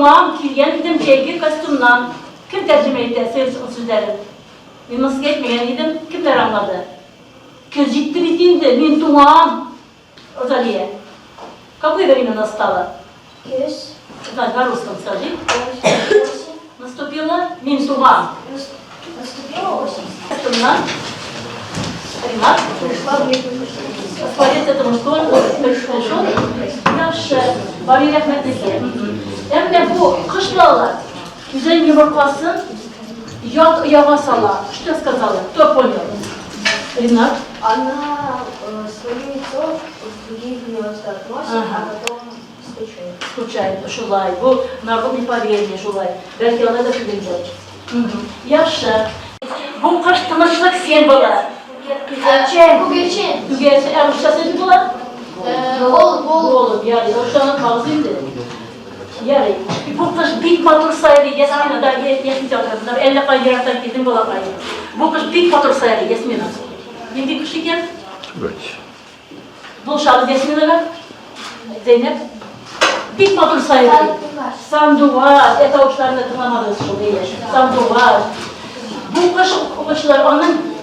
tuğam kilgen idim ceygi kostümden. Kim tercüme etti sözleri? Ben nasıl geçmeyen idim, kimler anladı? Köz ciddi bittiğinde, ben tuğam. Ozaliye. Какой время настало? Да, на русском скажи. Наступила Минсума. Наступила осень. Костюмна. Ренат. Смотрите, этому что он пришел. Наш Бари Рахметники. Hem bu kış bağlar. Güzel yumurtlasın. Yağa sala. Что сказала? Кто понял? Ренат. Она свое яйцо в другие гнезда относит, а потом стучает. Стучает, шулай. Bu народный поверье, шулай. Belki ona da bilinecek. Yaşı. Bu kış tınışlık sembolü. Gügelçin. Gügelçin. Rusçası ne bu? Голубь. Yani Rusçanın kağızıydı. Yani bu kış bit motor sayılı Yasmina da Yasmina da 50 kay yarattan gidin bola kay. Bu kış bit motor sayılı Yasmina. Şimdi kış iken? Bu şahı Yasmina'da Zeynep. Bit motor sayılı. Sanduvar. Eta uçlarını tırnamadınız şu diye. Sanduvar. Bu kış uçlar onun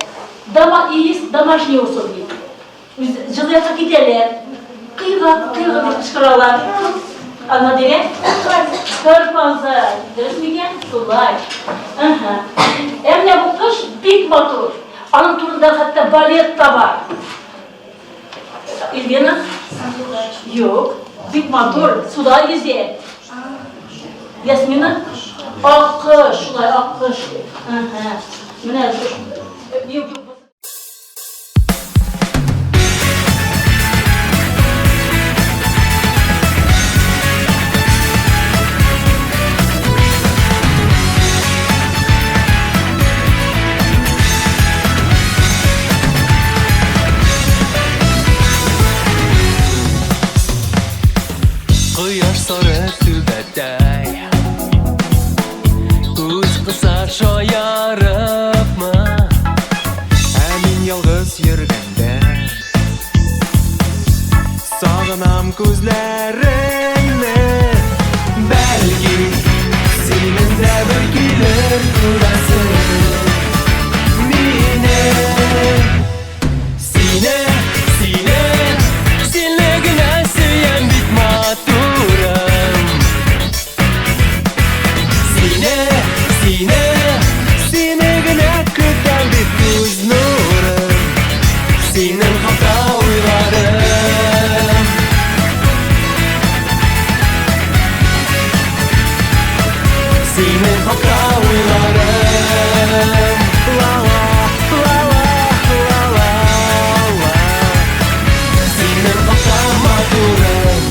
домашний usulü. Жылıya giderler. Kıyığa bir kışkıralar. Ana direk. Kırpanza. Dürüstmüken? Sulay. Emne bu kış bit motor. Onun turunda hatta balet da var. İlgina? Yok. Bit motor. Suda yüzer. Yasmina? Akış. Şulay akış. Mine yok. Quyosh so'ri tubatday ko'z qisar shoyaribmi men yolg'iz yurganda sog'inam ko'zlaringni balki seningda bir kelib ko'rasin meni senligina suyan bitmoturim senigina kutar deb ko'z nurim sening haqda o'ylarim sening haqda o'ylarim la la la la la la la sening haqda maturim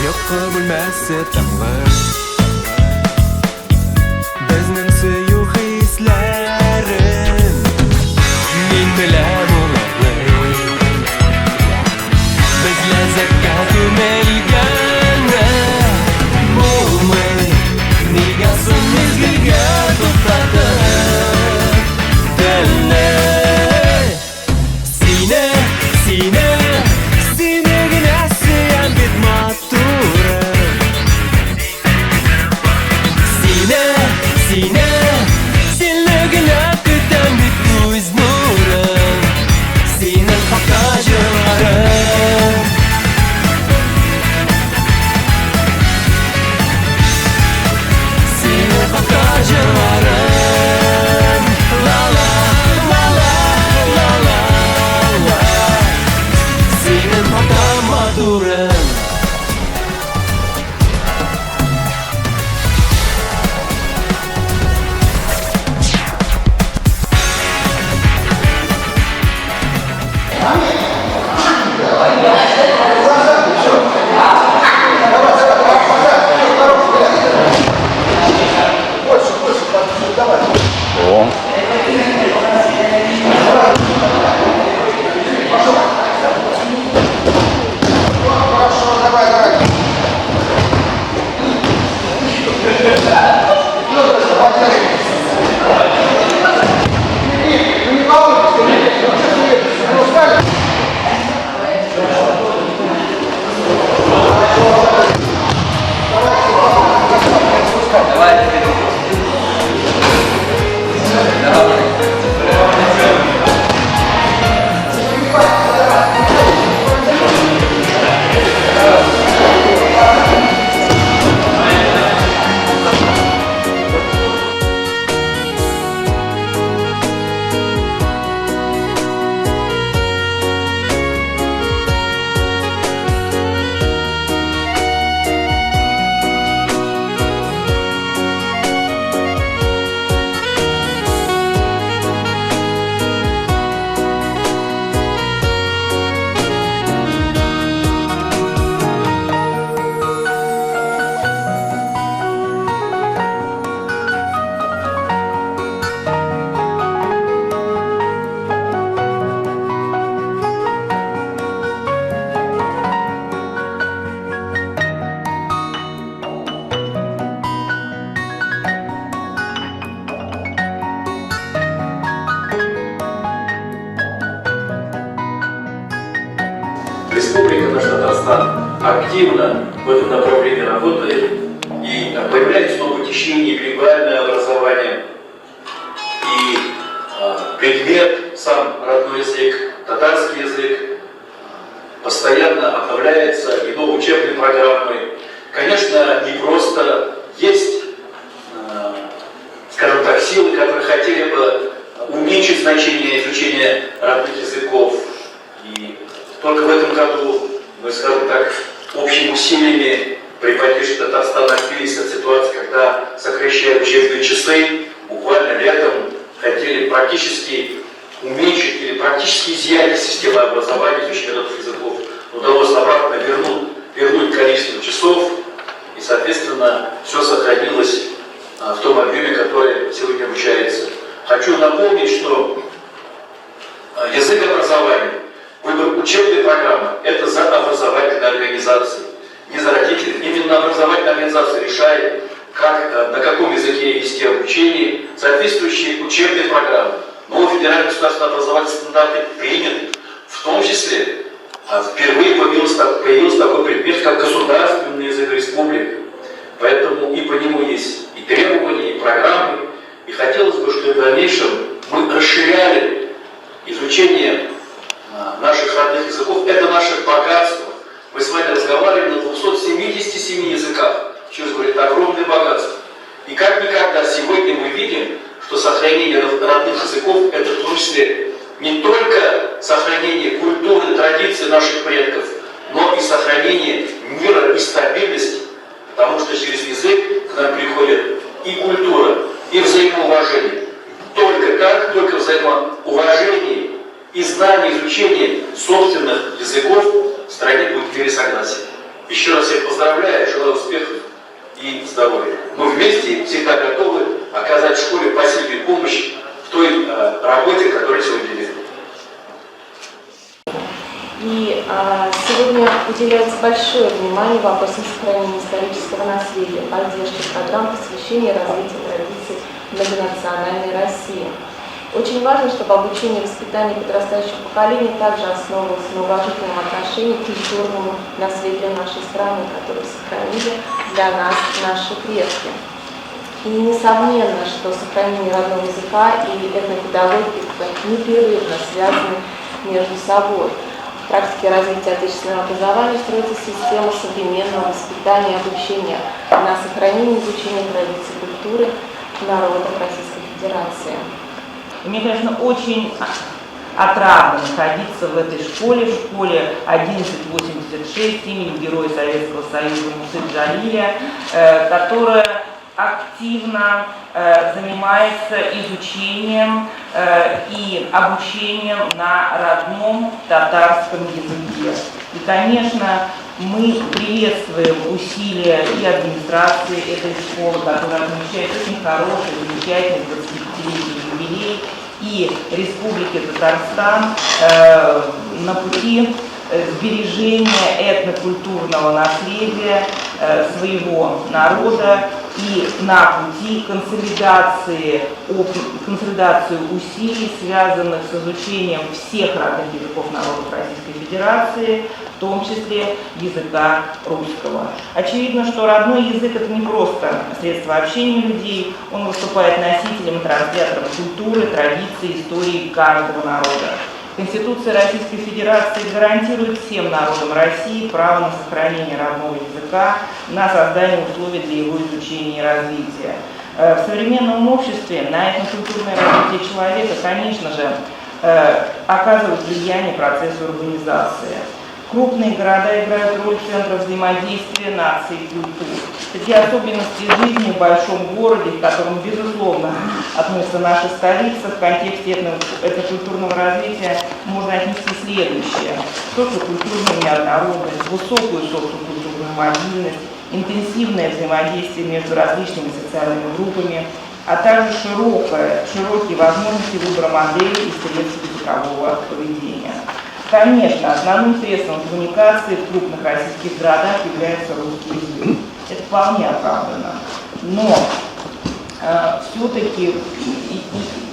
yo'qqa bo'lmasa tang'ir bizning suyuq hislarim men bilan uloqlar biz lazzatga ko'milganda bo'lmay nega so'ng mezgilga to'xtatib dilni senigina suyan bitmoturim Республика наш Татарстан активно в этом направлении работает, и появляется новое течение, билингвальное образование, и предмет, сам родной язык, татарский язык, постоянно обновляется, и новые учебные программы. Конечно, не просто есть, скажем так, силы, которые хотели бы уменьшить значение изучения родных языков. И только в этом году мы, скажем так, общими усилиями при поддержке Татарстана отбились от ситуации, когда сокращая учебные часы, буквально летом хотели практически уменьшить или практически изъять из системы образования изучения родных языков. Удалось обратно вернуть количество часов, и, соответственно, все сохранилось в том объеме, который сегодня обучается. Хочу напомнить, что язык образования, выбор учебной программы – это за образовательной организацией, не за родителей. Именно образовательная организация решает, на каком языке вести обучение, соответствующие учебные программы. Новый федеральный государственный образовательный стандарт принят, в том числе впервые появился такой предмет, как государственный язык республики. Поэтому и по нему есть и требования, и программы. И хотелось бы, чтобы в дальнейшем мы расширяли изучение наших родных языков. Это наше богатство. Мы с вами разговаривали на 277 языках. Еще раз говорю, это огромное богатство. И как никогда сегодня мы видим, что сохранение родных языков – это в том числе не только сохранение культуры, традиций наших предков, но и сохранение мира и стабильности. Потому что через язык к нам приходит и культура, и взаимоуважение. Только так, только взаимоуважение и знание, изучение собственных языков в стране будет в мире согласия. Еще раз всех поздравляю, желаю успехов и здоровья. Мы вместе всегда готовы оказать в школе посильную помощь в той работе, которую сегодня ведем. И сегодня уделяется большое внимание вопросам сохранения исторического наследия, поддержки программ посвящения развитию традиций многонациональной России. Очень важно, чтобы обучение и воспитание подрастающего поколения также основывалось на уважительном отношении к культурному наследию нашей страны, которое сохранили для нас наши предки. И несомненно, что сохранение родного языка и этнопедагогика непрерывно связаны между собой. В практике развития отечественного образования строится система современного воспитания и обучения на сохранение изучения традиций культуры народов Российской Федерации. Мне, конечно, очень отрадно находиться в этой школе 1186 имени Героя Советского Союза Мусы Джалиля, которая активно занимается изучением и обучением на родном татарском языке. И, конечно, мы приветствуем усилия и администрации этой школы, которая отмечает очень хороший, замечательный 25-летний юбилей, и Республики Татарстан на пути сбережения этнокультурного наследия своего народа и на пути консолидации усилий, связанных с изучением всех родных языков народов Российской Федерации, в том числе языка русского. Очевидно, что родной язык – это не просто средство общения людей, он выступает носителем и транслятором культуры, традиций, истории каждого народа. Конституция Российской Федерации гарантирует всем народам России право на сохранение родного языка, на создание условий для его изучения и развития. В современном обществе на этнокультурное развитие человека, конечно же, оказывают влияние процесса урбанизации. Крупные города играют роль центра взаимодействия наций и культур. Такие особенности жизни в большом городе, к которому, безусловно, относится наша столица, в контексте этнокультурного развития можно отнести следующее. Социокультурную неоднородность, высокую социокультурную мобильность, интенсивное взаимодействие между различными социальными группами, а также широкие возможности выбора моделей и средств языкового поведения. Конечно, основным средством коммуникации в крупных российских городах является русский язык. Это вполне оправдано. Но все-таки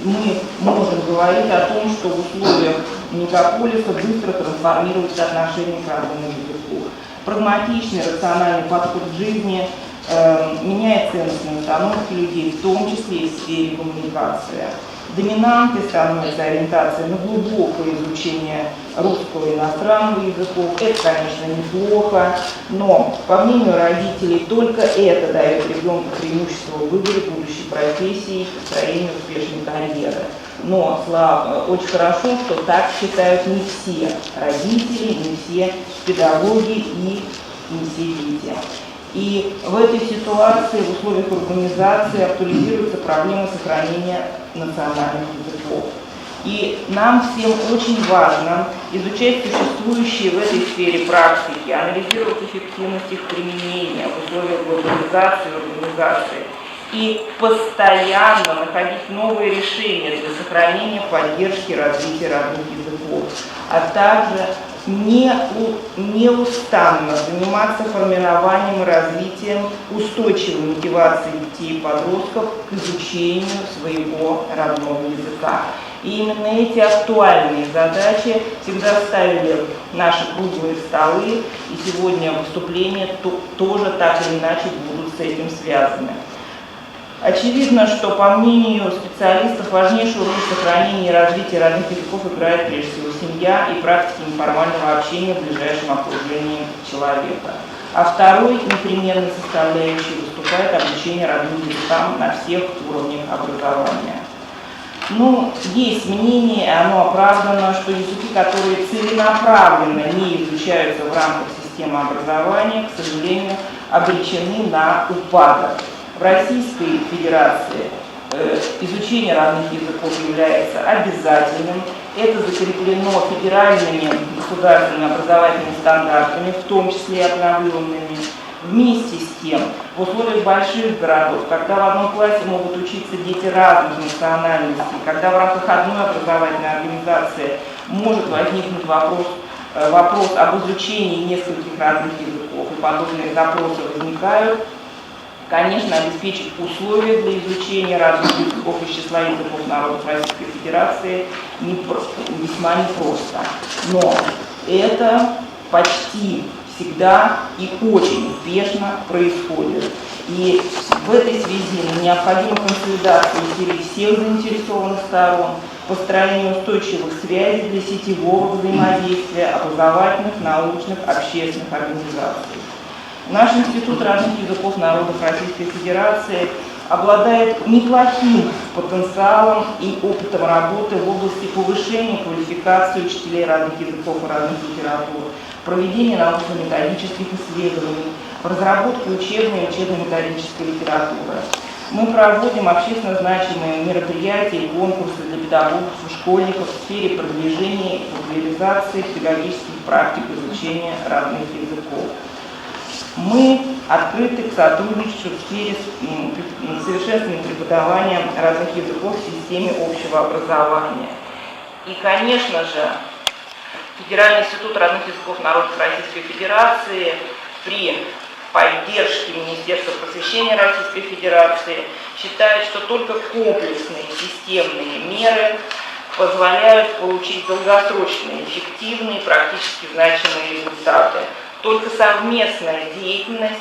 мы можем говорить о том, что в условиях мегаполиса быстро трансформируется отношение к родному языку. Прагматичный, рациональный подход к жизни меняет ценностные установки людей, в том числе и в сфере коммуникации. Доминантой становится ориентация на глубокое изучение русского и иностранного языков. Это, конечно, неплохо, но, по мнению родителей, только это дает ребенку преимущество в выборе будущей профессии и построению успешной карьеры. Но очень хорошо, что так считают не все родители, не все педагоги и не все дети. И в этой ситуации, в условиях урбанизации, актуализируется проблема сохранения национальных языков. И нам всем очень важно изучать существующие в этой сфере практики, анализировать эффективность их применения в условиях глобализации и урбанизации и постоянно находить новые решения для сохранения, поддержки, развития родных языков, а также неустанно заниматься формированием и развитием устойчивой мотивации детей и подростков к изучению своего родного языка. И именно эти актуальные задачи всегда ставили наши круглые столы, и сегодня выступления тоже так или иначе будут с этим связаны. Очевидно, что, по мнению специалистов, важнейшую роль в сохранении и развитии родных языков играет прежде всего семья и практики неформального общения в ближайшем окружении человека. А второй непременной составляющей выступает обучение родным языкам на всех уровнях образования. Есть мнение, и оно оправдано, что языки, которые целенаправленно не изучаются в рамках системы образования, к сожалению, обречены на упадок. В Российской Федерации изучение родных языков является обязательным. Это закреплено федеральными государственными образовательными стандартами, в том числе обновленными. Вместе с тем, в условиях больших городов, когда в одном классе могут учиться дети разных национальностей, когда в рамках одной образовательной организации может возникнуть вопрос об изучении нескольких родных языков, и подобные запросы возникают, конечно, обеспечить условия для изучения разных языков из числа языков народов Российской Федерации весьма непросто. Но это почти всегда и очень успешно происходит. И в этой связи необходима консолидация усилий всех заинтересованных сторон, построение устойчивых связей для сетевого взаимодействия образовательных, научных, общественных организаций. Наш Институт разных языков народов Российской Федерации обладает неплохим потенциалом и опытом работы в области повышения квалификации учителей разных языков и разных литератур, проведения научно-методических исследований, разработки учебной и учебно-методической литературы. Мы проводим общественно значимые мероприятия и конкурсы для педагогов и школьников в сфере продвижения и популяризации педагогических практик изучения родных языков. Мы открыты к сотрудничеству в сфере совершенствования преподавания разных языков в системе общего образования. И, конечно же, Федеральный институт разных языков народов Российской Федерации при поддержке Министерства просвещения Российской Федерации считает, что только комплексные системные меры позволяют получить долгосрочные, эффективные, практически значимые результаты. Только совместная деятельность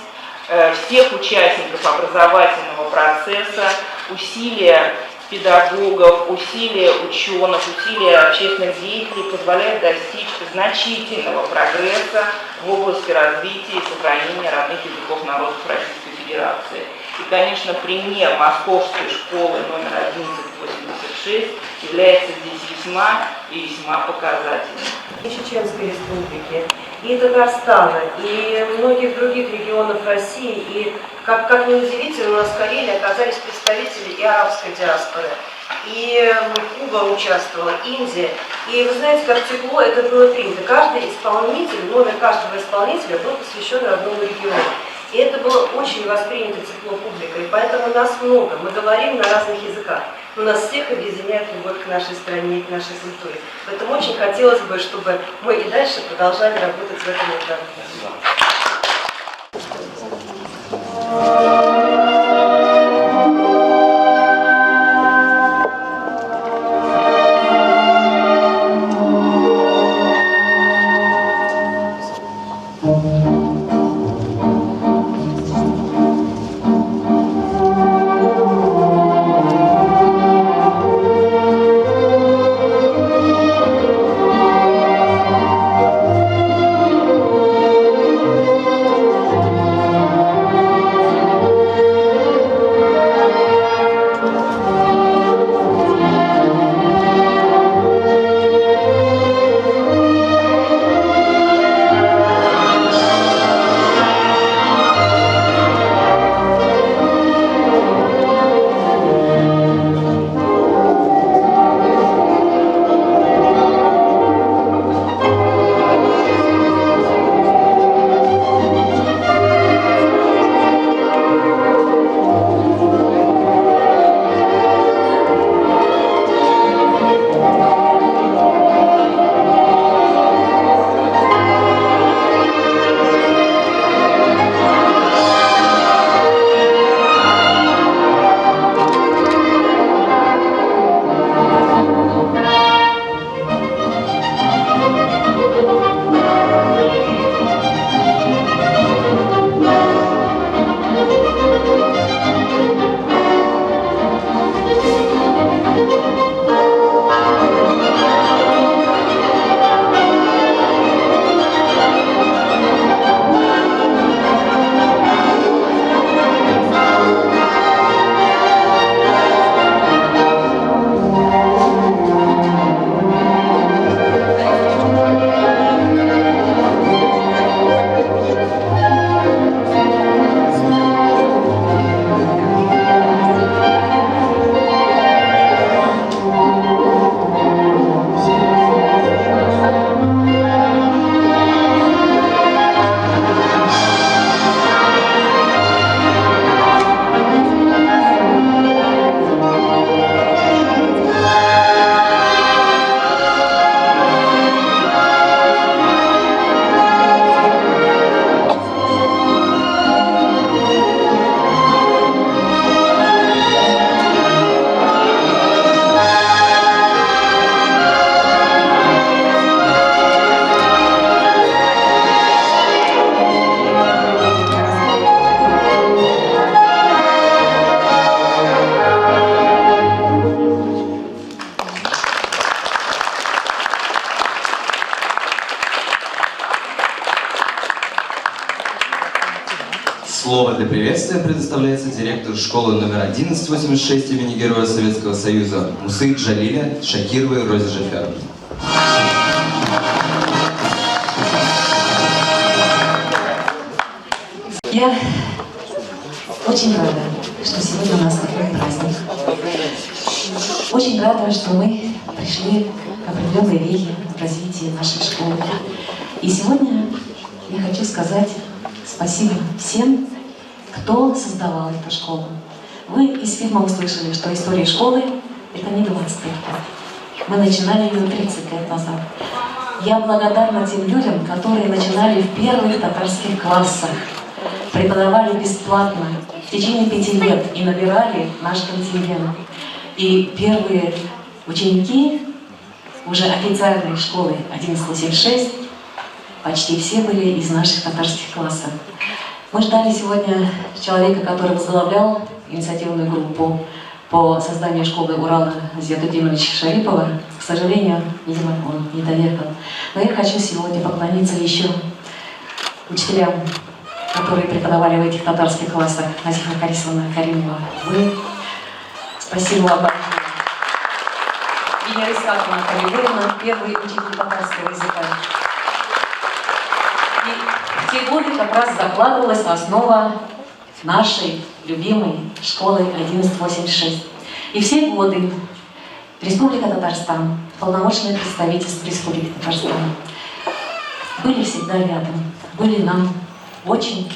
всех участников образовательного процесса, усилия педагогов, усилия ученых, усилия общественных деятелей позволяют достичь значительного прогресса в области развития и сохранения родных языков народов Российской Федерации. И, конечно, пример Московской школы номер 1186 является здесь весьма и весьма показательным. И Чеченской Республики, и Татарстана, и многих других регионов России, и, как ни удивительно, у нас в Карелии оказались представители и арабской диаспоры, и Куба участвовала, Индия. И вы знаете, как тепло это было принято. Каждый исполнитель, номер каждого исполнителя был посвящен родному региону. И это было очень воспринято тепло публикой, поэтому нас много, мы говорим на разных языках, но нас всех объединяет любовь к нашей стране и к нашей культуре. Поэтому очень хотелось бы, чтобы мы и дальше продолжали работать в этом направлении. Слово для приветствия предоставляется директору школы номер 1186 имени Героя Советского Союза Мусы Джалиля Шакировой Розе Жафяровне. Я очень рада, что сегодня у нас такой праздник. Очень рада, что мы пришли к определенной вехе развития нашей школы. И сегодня я хочу сказать спасибо всем, кто создавал эту школу. Вы из фильма услышали, что история школы — это не 20 лет. Мы начинали ее 30 лет назад. Я благодарна тем людям, которые начинали в первых татарских классах, преподавали бесплатно в течение 5 лет и набирали наш контингент. И первые ученики уже официальной школы 1186, почти все были из наших татарских классов. Мы ждали сегодня человека, который возглавлял инициативную группу по созданию школы Урала Зиядудиновича Шарипова. К сожалению, видимо, он не доехал. Но я хочу сегодня поклониться еще учителям, которые преподавали в этих татарских классах. Назиха Харисовна Каримова, вы. Спасибо вам большое. Вера Исхаковна Калибулина, первый учитель татарского языка. И в те годы как раз закладывалась основа нашей любимой школы 1186. И все годы Республика Татарстан, полномочное представительство Республики Татарстан были всегда рядом, были нам очень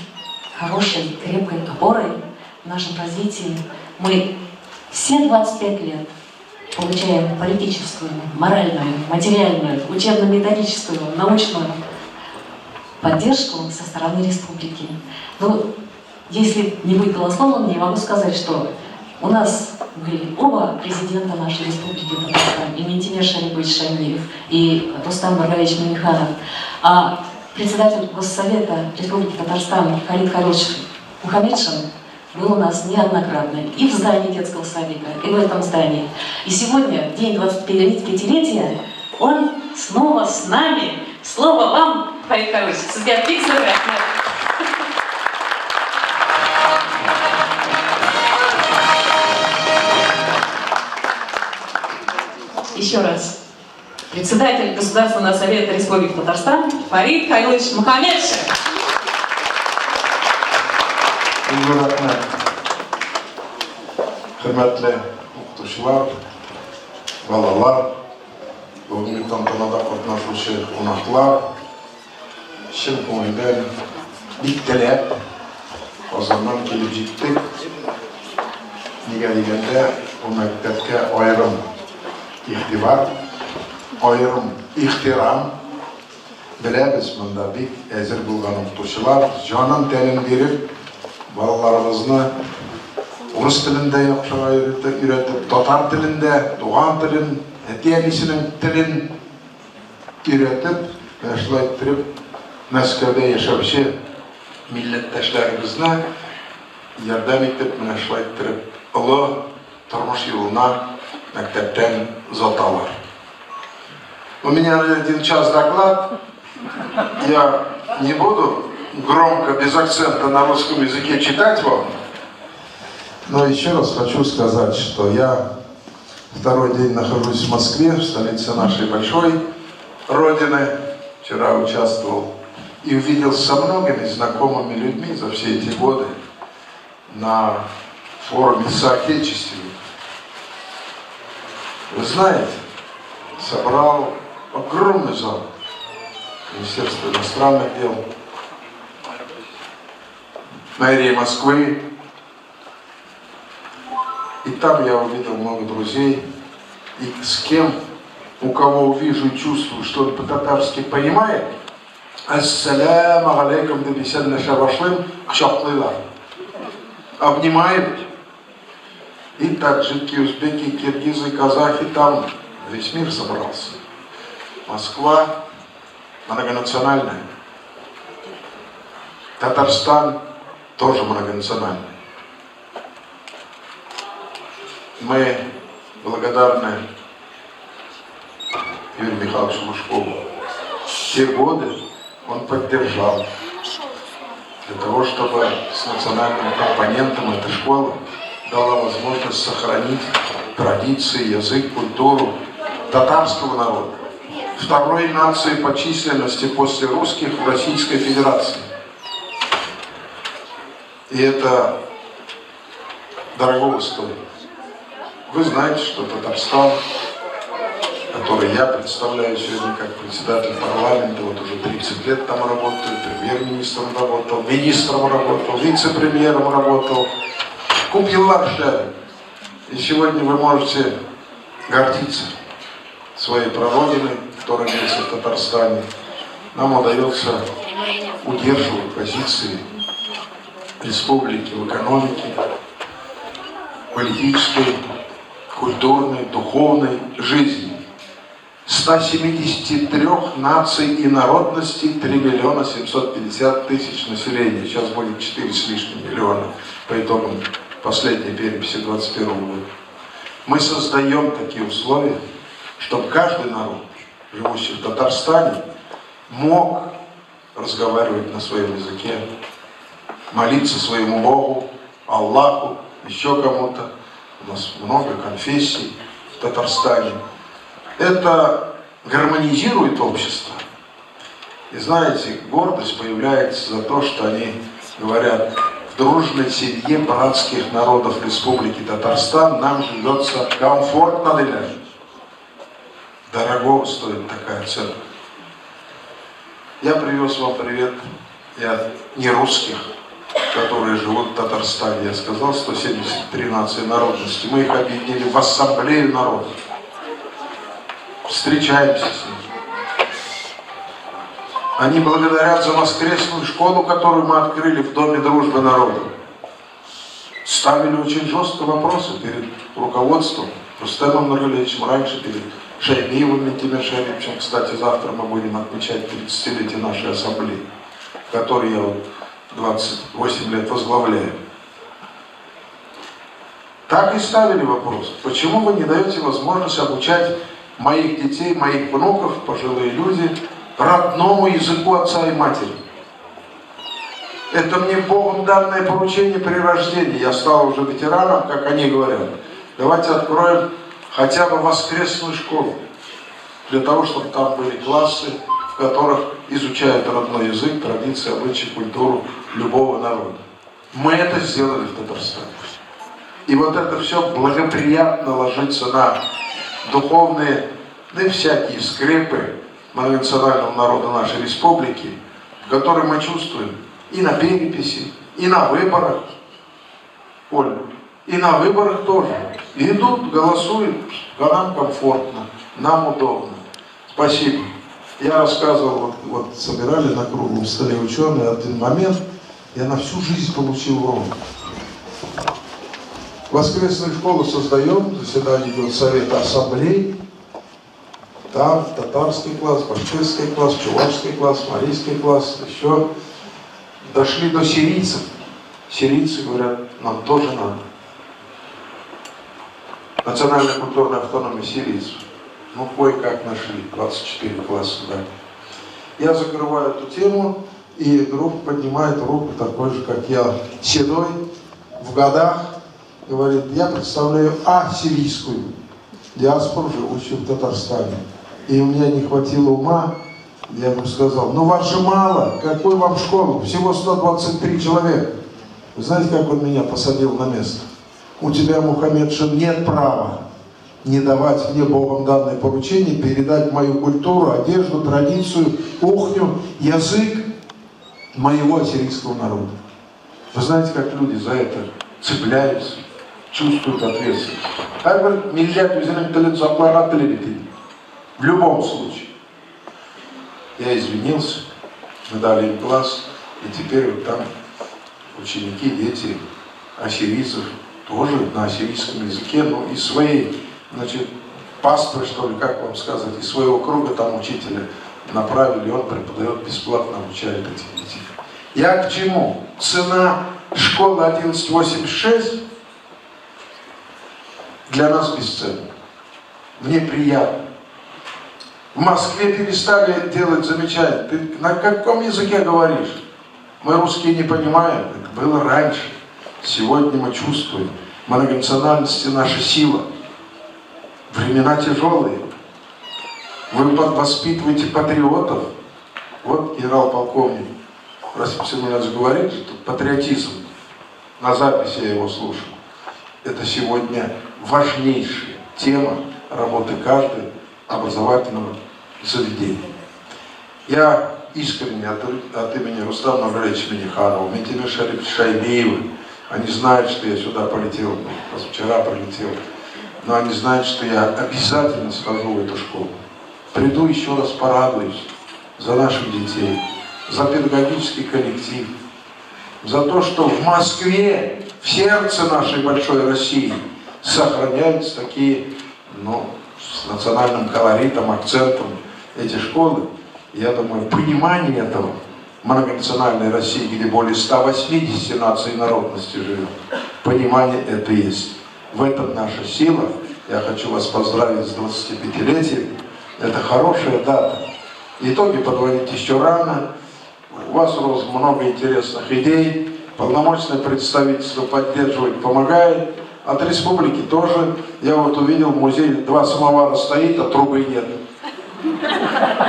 хорошей, крепкой опорой в нашем развитии. Мы все 25 лет получаем политическую, моральную, материальную, учебно-методическую, научную поддержку со стороны республики. Ну, если не быть голословным, не могу сказать, что у нас были оба президента нашей республики Татарстан, и Ментимер Шарипович Шаймиев, и Рустам Баргаевич Мамиханов, а председатель Госсовета Республики Татарстан Халид Халидович Мухаммедшин был у нас неоднократно и в здании детского садика, и в этом здании. И сегодня, в день 25-летия, он снова с нами. Слово вам, Халид Халидович, судья Пиксер. Еще раз. Председатель Государственного совета Республики Татарстан Фарид Халидович Мухаммедшин. Hürmetli okutuşlar, balalar, bugünkü tantanada katnaşucu qonaqlar, şın ko'ngildan bittilab Qozondan kelib jetdik. Nega deganda bu maktabga ayrim ig'tibor, ayrim ehtirom bilamiz. Bunda bek hozir bo'lgan o'qituvchilar jonon ta'lim berib bolalarimizni Rus tilinde yaxşıga öğretip, Tatar tilinde, Doğan tilin, Etiyalisinin tilin öğretip, yaşlayıp, Moskovda yaşamışı milletteşlerimizni yardım etip, yaşlayıp, ulu turmuş yoluna mektepten uzatalar. У меня 1 час доклад, я не буду громко, без акцента на русском языке читать вам. Но еще раз хочу сказать, что я второй день нахожусь в Москве, в столице нашей большой родины. Вчера участвовал и увиделся со многими знакомыми людьми за все эти годы на форуме соотечественников. Вы знаете, собрал огромный зал Министерства иностранных дел, мэрии Москвы. И там я увидел много друзей, и с кем, у кого увижу и чувствую, что он по-татарски понимает, ассаляму алейкум дебисен шабашлым кшаплылар. Обнимают. И таджики, узбеки, киргизы, казахи, там весь мир собрался. Москва многонациональная. Татарстан тоже многонациональный. Мы благодарны Юрию Михайловичу Лужкову. В те годы он поддержал для того, чтобы с национальным компонентом этой школы дала возможность сохранить традиции, язык, культуру татарского народа. Второй нации по численности после русских в Российской Федерации. И это дорого стоит. Вы знаете, что Татарстан, который я представляю сегодня как председатель парламента, вот уже 30 лет там работаю, премьер-министром работал, министром работал, вице-премьером работал, купил ларшер. И сегодня вы можете гордиться своей прародиной, которая есть в Татарстане. Нам удается удерживать позиции республики в экономике, политической, культурной, духовной жизни. 173 наций и народностей, 3 миллиона 750 тысяч населения. Сейчас будет 4 с лишним миллиона по итогам последней переписи 2021 года. Мы создаем такие условия, чтобы каждый народ, живущий в Татарстане, мог разговаривать на своем языке, молиться своему Богу, Аллаху, еще кому-то. У нас много конфессий в Татарстане. Это гармонизирует общество. И знаете, гордость появляется за то, что они говорят: в дружной семье братских народов Республики Татарстан нам живется комфортно. Дорого стоит такая цена. Я привез вам привет и от нерусских, которые живут в Татарстане. Я сказал, 173 нации народности. Мы их объединили в ассамблею народов. Встречаемся с ними. Они благодарят за воскресную школу, которую мы открыли в Доме дружбы народов. Ставили очень жестко вопросы перед руководством, Рустемом Нургалевичем, раньше перед Шаймиевым Ментимир Шариповичем. Кстати, завтра мы будем отмечать 30-летие нашей ассамблеи, которую я 28 лет возглавляю. Так и ставили вопрос: почему вы не даете возможность обучать моих детей, моих внуков, пожилые люди, родному языку отца и матери? Это мне Богом данное поручение при рождении. Я стал уже ветераном, как они говорят. Давайте откроем хотя бы воскресную школу, для того, чтобы там были классы, в которых изучают родной язык, традиции, обычаи, культуру любого народа. Мы это сделали в Татарстане. И вот это все благоприятно ложится на духовные, да и всякие скрепы многонационального народа нашей республики, которые мы чувствуем и на переписи, и на выборах. Оль, и на выборах тоже. И идут, голосуют, а нам комфортно, нам удобно. Спасибо. Я рассказывал, вот собирали на круглом столе ученые один момент, я на всю жизнь получил урок. Воскресную школу создаем, заседание идет Совета Ассамблей. Там татарский класс, башкирский класс, чувашский класс, марийский класс, еще. Дошли до сирийцев. Сирийцы говорят, нам тоже надо. Национальная культурная автономия сирийцев. Ну, кое-как нашли, 24 класса, да. Я закрываю эту тему, и друг поднимает руку, такой же, как я, седой, в годах, говорит: я представляю сирийскую диаспору, живущую в Татарстане. И у меня не хватило ума, я ему сказал: ну вас же мало, какую вам школу, всего 123 человека. Вы знаете, как он меня посадил на место? У тебя, Мухаммедшин, нет права не давать мне Богом данное поручение, передать мою культуру, одежду, традицию, кухню, язык моего ассирийского народа. Вы знаете, как люди за это цепляются, чувствуют ответственность. Так говорит, нельзя в любом случае. Я извинился, мы дали им класс, и теперь вот там ученики, дети ассирийцев тоже на ассирийском языке, ну и свои, значит, паствы, что ли, как вам сказать, из своего круга там учителя направили, он преподает бесплатно, обучает этих детей. Я к чему? Цена школы 1186 для нас бесценна. Мне приятно. В Москве перестали делать замечания. Ты на каком языке говоришь? Мы русские не понимаем. Это было раньше. Сегодня мы чувствуем. Многонациональность — наша сила. Времена тяжелые. Вы воспитываете патриотов. Вот генерал-полковник Расим Семенович говорит, что патриотизм. На записи я его слушал. Это сегодня важнейшая тема работы каждой образовательного заведения. Я искренне от имени Рустама Нургалевича Минниханова, Ментимира Шариповича Шаймиева, они знают, что я сюда полетел, вчера прилетел, но они знают, что я обязательно схожу в эту школу. Приду еще раз, порадуюсь за наших детей, за педагогический коллектив, за то, что в Москве, в сердце нашей большой России, сохраняются такие, ну, с национальным колоритом, акцентом эти школы. Я думаю, понимание этого многонациональной России, где более 180 наций и народностей живет, понимание это есть. В этом наша сила. Я хочу вас поздравить с 25-летием. Это хорошая дата. Итоги подводить еще рано. У вас много интересных идей. Полномочное представительство поддерживает, помогает. От республики тоже. Я вот увидел в музее 2 самовара стоит, а трубы нет.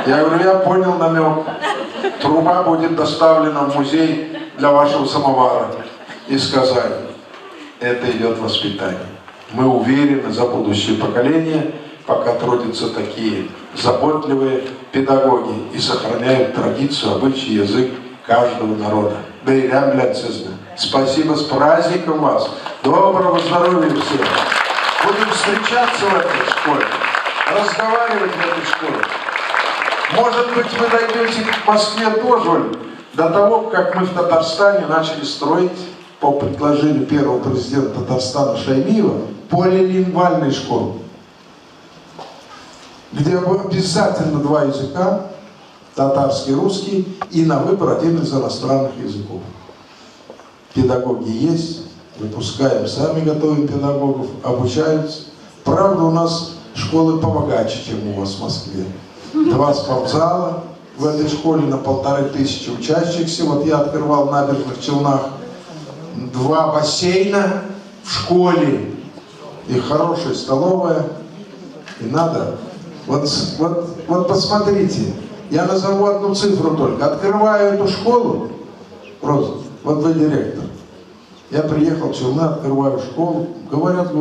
Я говорю, я понял намек. Труба будет доставлена в музей для вашего самовара. И сказали, это идет воспитание. Мы уверены за будущее поколение, пока трудятся такие заботливые педагоги и сохраняют традицию, обычай, язык каждого народа. Спасибо, с праздником вас. Доброго здоровья всем. Будем встречаться в этой школе, разговаривать в этой школе. Может быть, вы дойдете к Москве тоже, до того, как мы в Татарстане начали строить, по предложению первого президента Татарстана Шаймиева, полилингвальные школы, где обязательно 2 языка, татарский и русский, и на выбор один из иностранных языков. Педагоги есть, выпускаем, сами готовим педагогов, обучаются. Правда, у нас школы побогаче, чем у вас в Москве. 2 спортзала в этой школе на 1500 учащихся. Вот я открывал в Набережных Челнах. 2 бассейна в школе. И хорошая столовая. И надо. Вот посмотрите. Я назову одну цифру только. Открываю эту школу. Просто. Вот вы директор. Я приехал в Челны, открываю школу. Говорят.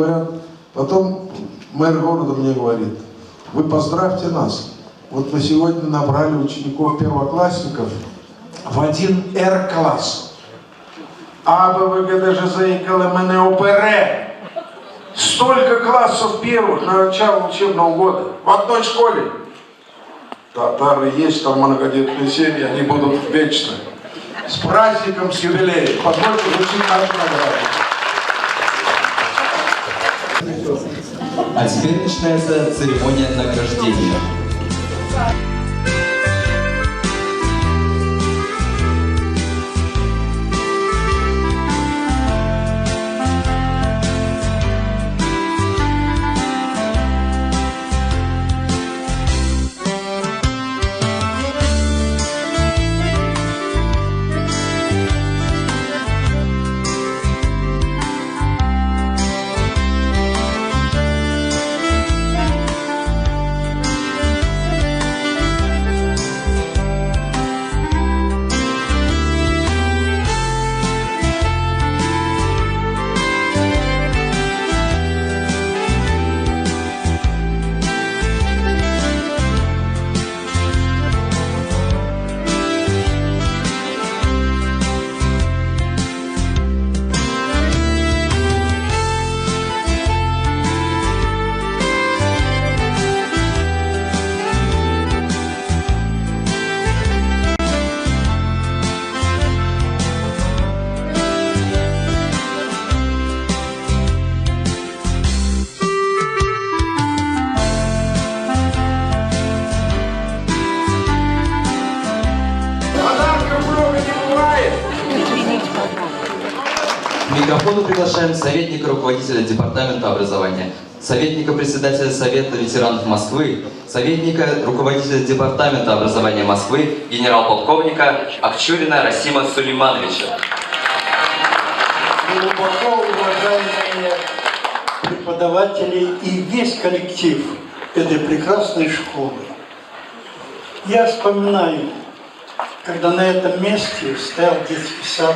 Потом мэр города мне говорит, вы поздравьте нас. Вот мы сегодня набрали учеников первоклассников в 1 Р-класс. А БВГДЖЗ и КЛМНОПР. Столько классов первых на начало учебного года. В одной школе. Татары есть, там многодетные семьи, они будут вечны. С праздником, с юбилеем. Позвольте вручить нашу награду. А теперь начинается церемония награждения. К микрофону приглашаем советника руководителя департамента образования, советника председателя Совета ветеранов Москвы, советника руководителя департамента образования Москвы, генерал-полковника Акчурина Расима Сулеймановича. Глубоко уважаемые преподаватели и весь коллектив этой прекрасной школы. Я вспоминаю, когда на этом месте стоял детский сад,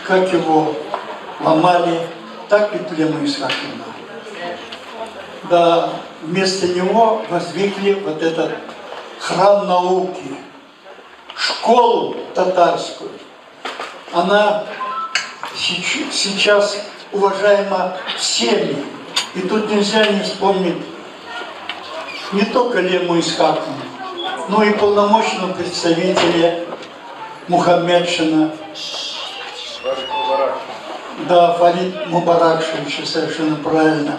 как его ломали, так и Тлему Исхаковна. Да, вместо него воздвигли вот этот храм науки, школу татарскую. Она сейчас уважаема всеми. И тут нельзя не вспомнить не только Лему Исхаковну, но и полномочного представителя Мухаммедшина. Да, Фарид Мубаракшевича, совершенно правильно.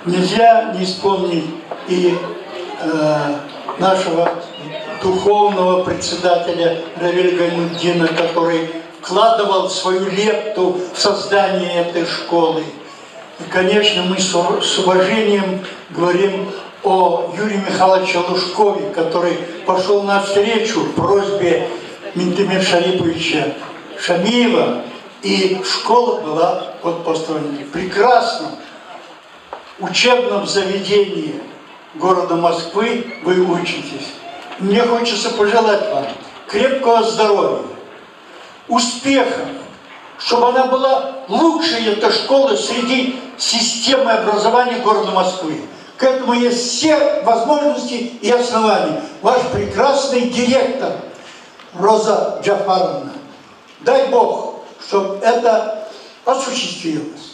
Нельзя не вспомнить и нашего духовного председателя Равиля Гайнутдина, который вкладывал свою лепту в создание этой школы. И, конечно, мы с уважением говорим о Юрии Михайловиче Лужкове, который пошел навстречу просьбе Минтимира Шариповича Шамиева, и школа была вот построена в прекрасном учебном заведении города Москвы. Вы учитесь. Мне хочется пожелать вам крепкого здоровья, успехов, чтобы она была лучшей, эта школа, среди системы образования города Москвы. К этому есть все возможности и основания. Ваш прекрасный директор Роза Джафаровна. Дай Бог, чтобы это осуществилось.